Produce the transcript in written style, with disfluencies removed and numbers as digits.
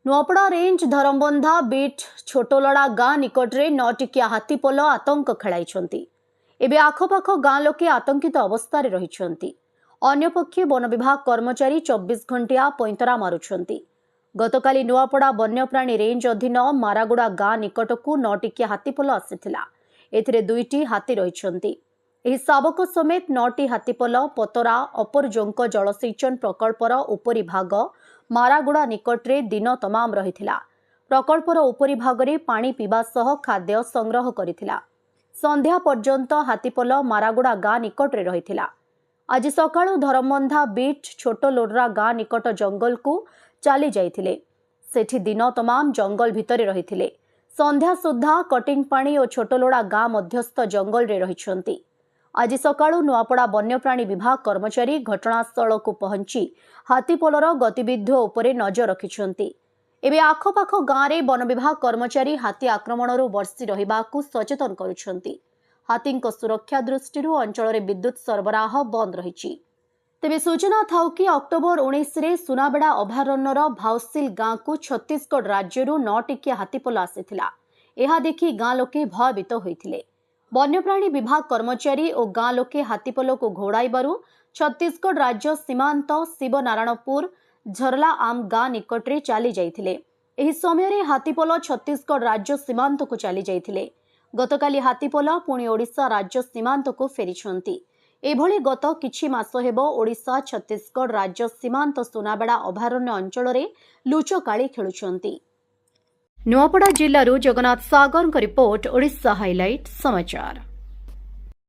Nuapada range धरमबंधा beat छोटोलड़ा गाँ निकटरे 9 हाथीपल आतंक खेलाई। एबे आखपाख गाँ लोके आतंकित अवस्था रही। अन्यपक्षे वन विभाग कर्मचारी 24 घंटिया पैंतरा मारुछंती। गतकाली नुआपड़ा वन्यप्राणी रेंज अधीन मारागुड़ा गाँ निकटकू 9 हाथीपल आसीथिला। एथिरे 2टी हाथी रहिछंती। एही शावक समेत 9टी हाथीपल पतरा अपरजोंक जलसेचन प्रकल्पर उपरी भाग मारागुड़ा निकटरे दिन तमाम रहिथिला। प्रकल्पर उपरी भागरे पानी पीवा सह खाद्य संग्रह करिथिला। संध्या पर्यंत हाथीपल मारागुड़ा गाँ निकटरे रहिथिला। आज सकाळु धरमबंधा बीट छोटोलोड्रा गाँ निकट जंगल को चली जाइथिले। सेठी दिन तमाम जंगल भितरे रहिथिले। संध्या सुधा कटिंग पानी और छोटोलोड़ा गाँ मध्यस्थ जंगल रे रहिछंती। आज सकाळु नुआपड़ा वन्यप्राणी विभाग कर्मचारी घटनास्थल को पहुंची हाथीपलर गतिविधि उपरे नजर रखिछंती। एबे आखपाख गाँव रे वन विभाग कर्मचारी हाथी आक्रमणरू बर्षि रहिबाकू सचेतन करुछंती। हाथींक सुरक्षा दृष्टि अंचल रे विद्युत सरबराह बंद रहिछि। तेबे सूचना थाउ कि अक्टोबर 19 रे सुनाबेड़ा अभयारण्यर भाउसिल गाँ को छत्तीसगढ़ राज्यरू 9 हाथीपल आसीथिला। एहा देखि गाँ लोके भयभीत होइथिले। वन्यप्राणी विभाग कर्मचारी और गाँ लोके हाथीपल को घोड़ाइबारू छत्तीसगढ़ राज्य सीमांत शिवनारायणपुर झरला आम गाँ निकटरे चली जाइथिले। एही समय हाथीपल छत्तीसगढ़ राज्य सीमांत को चली जाइथिले। गतकाली हाथीपल पुणी ओडिशा राज्य सीमांत को फेरिछंती। एभली गत किछि मास हेबो ओडिशा छत्तीसगढ़ राज्य सीमांत सुनाबेड़ा अभयारण्य अंचल रे लुचकाळी खेलुछंती। नुआपड़ा जिल्लारू जगन्नाथ सागर रिपोर्ट ओडिशा हाइलाइट समाचार।